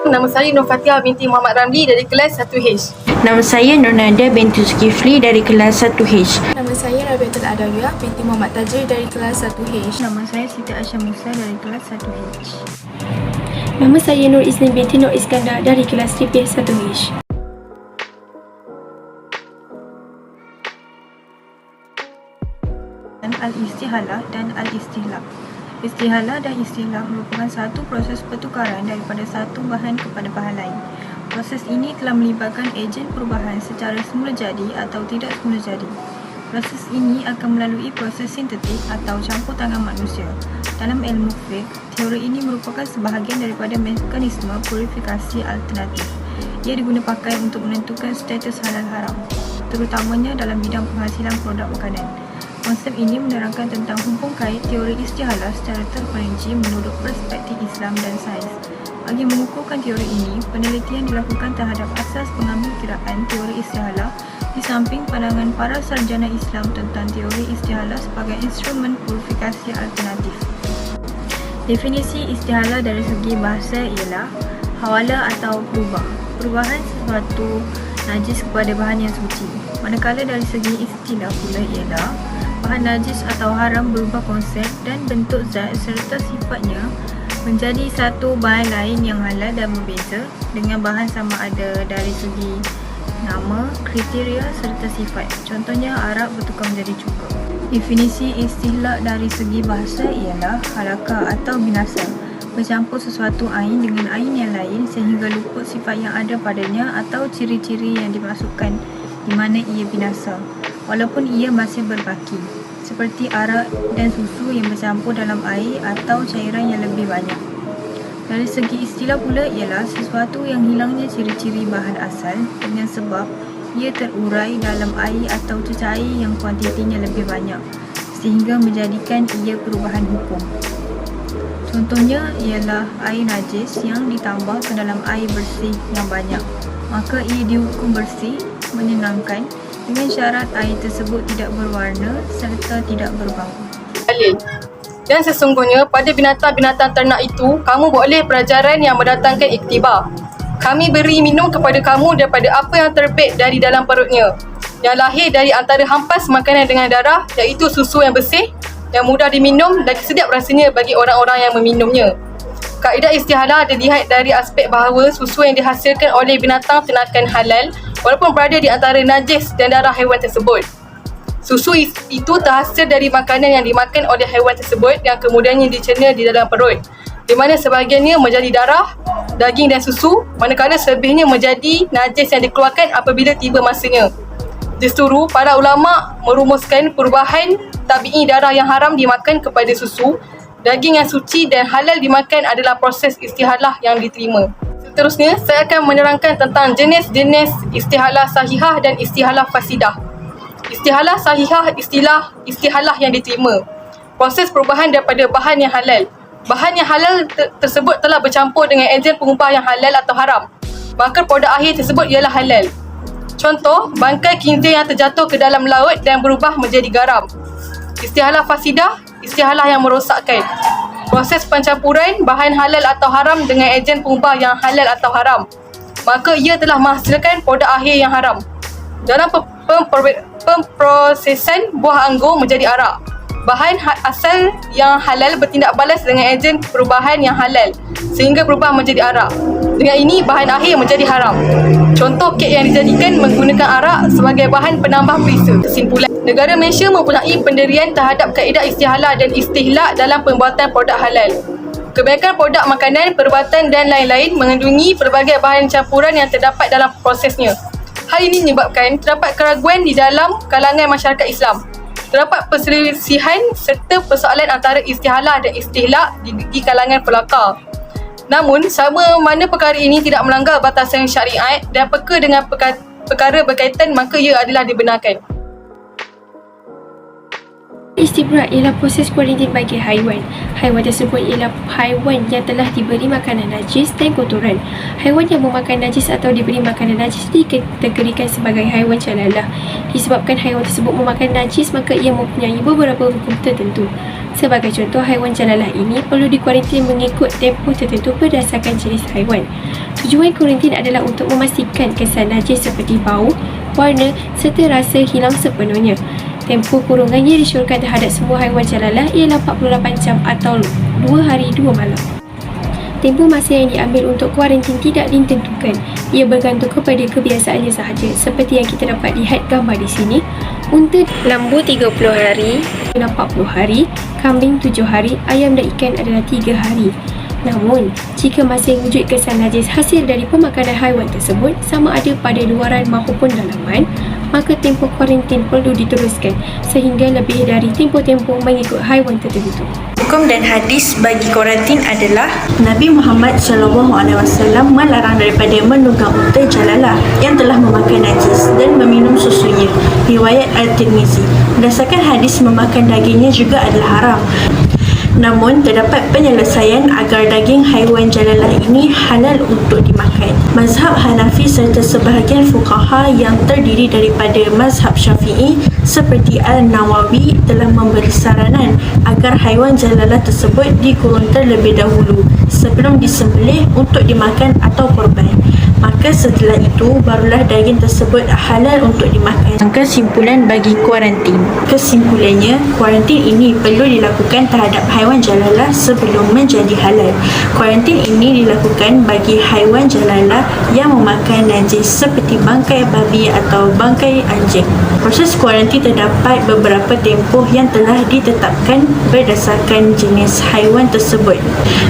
nama saya Nur Fatihah binti Muhammad Ramli dari kelas 1H. Nama saya Nurnada binti Zulkifli dari kelas 1H. Nama saya Rabiatul Adawiyah binti Muhammad Tajir dari kelas 1H. Nama saya Siti Aisyah Musa dari kelas 1H. Nama saya Nur Isnin binti Nur Iskandar dari kelas 3H 1H. Al-Istihalah dan Al-Istihlah. Istihalah dan istihlah merupakan satu proses pertukaran daripada satu bahan kepada bahan lain. Proses ini telah melibatkan ejen perubahan secara semula jadi atau tidak semula jadi. Proses ini akan melalui proses sintetik atau campur tangan manusia. Dalam ilmu fiqh, teori ini merupakan sebahagian daripada mekanisme purifikasi alternatif. Ia diguna pakai untuk menentukan status halal haram, terutamanya dalam bidang penghasilan produk makanan. Konsep ini menerangkan tentang hubung kait teori istihalah secara terperinci menurut perspektif Islam dan sains. Bagi mengukuhkan teori ini, penelitian dilakukan terhadap asas pengambil kiraan teori istihalah di samping pandangan para sarjana Islam tentang teori istihalah sebagai instrumen purifikasi alternatif. Definisi istihalah dari segi bahasa ialah hawala atau berubah. Perubahan sesuatu najis kepada bahan yang suci. Manakala dari segi istilah pula ialah bahan najis atau haram berubah konsep dan bentuk zat serta sifatnya menjadi satu bahan lain yang halal dan berbeza dengan bahan sama ada dari segi nama, kriteria serta sifat. Contohnya arak bertukar menjadi cuka. Definisi istilah dari segi bahasa ialah halakah atau binasa, bercampur sesuatu ain dengan ain yang lain sehingga luput sifat yang ada padanya atau ciri-ciri yang dimasukkan di mana ia binasa walaupun ia masih berbaki, seperti arak dan susu yang bercampur dalam air atau cairan yang lebih banyak. Dari segi istilah pula ialah sesuatu yang hilangnya ciri-ciri bahan asal dengan sebab ia terurai dalam air atau cecair yang kuantitinya lebih banyak sehingga menjadikan ia perubahan hukum. Contohnya ialah air najis yang ditambah ke dalam air bersih yang banyak, maka ia dihukum bersih, menyenangkan dengan syarat air tersebut tidak berwarna serta tidak berbau. Dan sesungguhnya pada binatang-binatang ternak itu, kamu boleh pelajaran yang mendatangkan iktibar. Kami beri minum kepada kamu daripada apa yang terbit dari dalam perutnya, yang lahir dari antara hampas makanan dengan darah, iaitu susu yang bersih, yang mudah diminum dan sedap rasanya bagi orang-orang yang meminumnya. Kaedah istihalah dilihat dari aspek bahawa susu yang dihasilkan oleh binatang ternakan halal walaupun berada di antara najis dan darah haiwan tersebut. Susu itu terhasil dari makanan yang dimakan oleh haiwan tersebut yang kemudiannya dicerna di dalam perut, di mana sebahagiannya menjadi darah, daging dan susu, manakala selebihnya menjadi najis yang dikeluarkan apabila tiba masanya. Justru para ulama merumuskan perubahan tabi'i darah yang haram dimakan kepada susu, daging yang suci dan halal dimakan adalah proses istihalah yang diterima. Seterusnya, saya akan menerangkan tentang jenis-jenis istihalah sahihah dan istihalah fasidah. Istihalah sahihah istihalah yang diterima. Proses perubahan daripada bahan yang halal. Bahan yang halal tersebut telah bercampur dengan ejen pengubah yang halal atau haram, maka produk akhir tersebut ialah halal. Contoh, bangkai khinzir yang terjatuh ke dalam laut dan berubah menjadi garam. Istihalah fasidah, istihalah yang merosakkan. Proses pencampuran bahan halal atau haram dengan ejen pengubah yang halal atau haram, maka ia telah menghasilkan produk akhir yang haram. Dalam pemprosesan buah anggur menjadi arak, bahan asal yang halal bertindak balas dengan ejen perubahan yang halal sehingga berubah menjadi arak. Dengan ini, bahan akhir menjadi haram. Contoh kek yang dijadikan menggunakan arak sebagai bahan penambah perisa. Kesimpulan, negara Malaysia mempunyai pendirian terhadap kaedah istihalah dan istihlah dalam pembuatan produk halal. Kebanyakan produk makanan, perubatan dan lain-lain mengandungi pelbagai bahan campuran yang terdapat dalam prosesnya. Hal ini menyebabkan terdapat keraguan di dalam kalangan masyarakat Islam. Terdapat perselisihan serta persoalan antara istihalah dan istihlah di kalangan pelakar. Namun, sama mana perkara ini tidak melanggar batasan syariat dan peka dengan perkara berkaitan, maka ia adalah dibenarkan. Istibra ialah proses kuarantin bagi haiwan. Haiwan tersebut ialah haiwan yang telah diberi makanan najis dan kotoran. Haiwan yang memakan najis atau diberi makanan najis dikategorikan sebagai haiwan calalah. Disebabkan haiwan tersebut memakan najis, maka ia mempunyai beberapa hukum tertentu. Sebagai contoh, haiwan calalah ini perlu dikuarantin mengikut tempoh tertentu berdasarkan jenis haiwan. Tujuan kuarantin adalah untuk memastikan kesan najis seperti bau, warna serta rasa hilang sepenuhnya. Tempoh kurungan yang disyorkan terhadap semua haiwan jalalah ialah 48 jam atau 2 hari 2 malam. Tempoh masa yang diambil untuk kuarantin tidak ditentukan. Ia bergantung kepada kebiasaannya sahaja. Seperti yang kita dapat lihat gambar di sini, unta lembu 30 hari, 40 hari, kambing 7 hari, ayam dan ikan adalah 3 hari. Namun, jika masih wujud kesan najis hasil dari pemakanan haiwan tersebut sama ada pada luaran maupun dalaman, maka tempoh kuarantin perlu diteruskan sehingga lebih dari tempoh-tempoh mengikut haiwan tertentu. Hukum dan hadis bagi kuarantin adalah Nabi Muhammad SAW melarang daripada menunggang unta jalalah yang telah memakan najis dan meminum susunya. Riwayat Al-Tirmizi. Berdasarkan hadis, memakan dagingnya juga adalah haram. Namun, terdapat penyelesaian agar daging haiwan jalalah ini halal untuk dimakan. Mazhab Hanafi serta sebahagian fuqaha yang terdiri daripada mazhab Syafi'i seperti Al-Nawawi telah memberi saranan agar haiwan jalalah tersebut dikurun terlebih dahulu sebelum disembelih untuk dimakan atau korban. Maka setelah itu, barulah daging tersebut halal untuk dimakan. Kesimpulan bagi kuarantin. Kesimpulannya, kuarantin ini perlu dilakukan terhadap haiwan jalalah sebelum menjadi halal. Kuarantin ini dilakukan bagi haiwan jalalah yang memakan najis seperti bangkai babi atau bangkai anjing. Proses kuarantin terdapat beberapa tempoh yang telah ditetapkan berdasarkan jenis haiwan tersebut.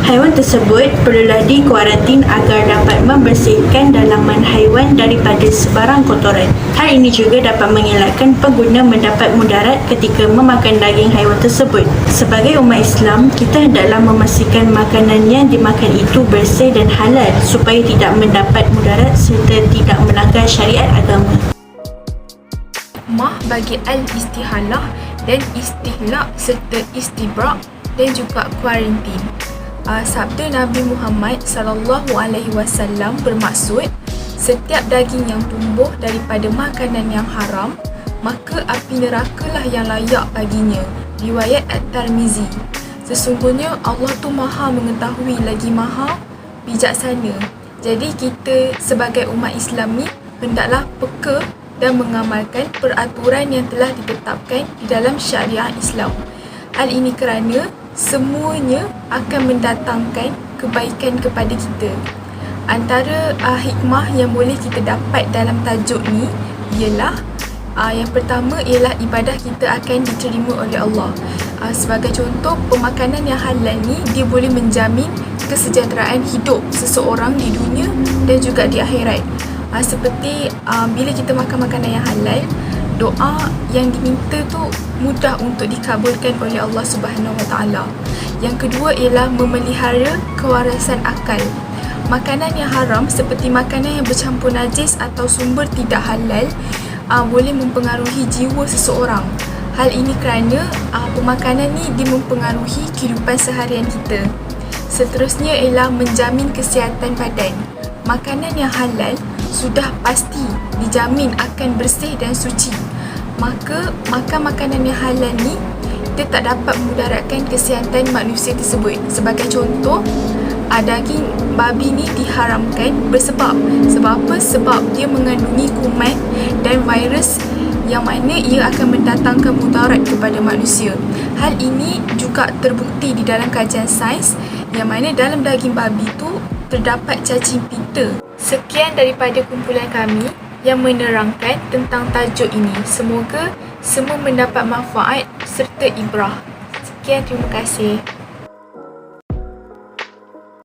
Haiwan tersebut perlulah dikuarantin agar dapat membersihkan dalaman haiwan daripada sebarang kotoran. Hal ini juga dapat mengelakkan pengguna mendapat mudarat ketika memakan daging haiwan tersebut. Sebagai umat Islam, kita hendaklah memastikan makanan yang dimakan itu bersih dan halal supaya tidak mendapat mudarat serta tidak melanggar syariat agama. Mah bagi al-istihalah dan istihlak serta istibrak dan juga kuarantin. Sabda Nabi Muhammad SAW bermaksud setiap daging yang tumbuh daripada makanan yang haram, maka api nerakalah yang layak baginya. Riwayat At-Tirmizi. Sesungguhnya Allah tu maha mengetahui lagi maha bijaksana. Jadi kita sebagai umat Islam ni hendaklah peka dan mengamalkan peraturan yang telah ditetapkan di dalam syariah Islam. Hal ini kerana semuanya akan mendatangkan kebaikan kepada kita. Antara hikmah yang boleh kita dapat dalam tajuk ni ialah yang pertama ialah ibadah kita akan diterima oleh Allah. Sebagai contoh, pemakanan yang halal ni dia boleh menjamin kesejahteraan hidup seseorang di dunia dan juga di akhirat. Seperti bila kita makan makanan yang halal, doa yang diminta tu mudah untuk dikabulkan oleh Allah Subhanahu Wa Taala. Yang kedua ialah memelihara kewarasan akal. Makanan yang haram seperti makanan yang bercampur najis atau sumber tidak halal boleh mempengaruhi jiwa seseorang. Hal ini kerana pemakanan ni dia mempengaruhi kehidupan seharian kita. Seterusnya ialah menjamin kesihatan badan. Makanan yang halal sudah pasti dijamin akan bersih dan suci. Maka makan makanan yang halal ni dia tak dapat memudaratkan kesihatan manusia tersebut. Sebagai contoh, daging babi ni diharamkan sebab apa? Sebab dia mengandungi kuman dan virus yang mana ia akan mendatangkan mudarat kepada manusia. Hal ini juga terbukti di dalam kajian sains yang mana dalam daging babi tu terdapat cacing pita. Sekian daripada kumpulan kami yang menerangkan tentang tajuk ini. Semoga semua mendapat manfaat serta ibrah. Sekian, terima kasih.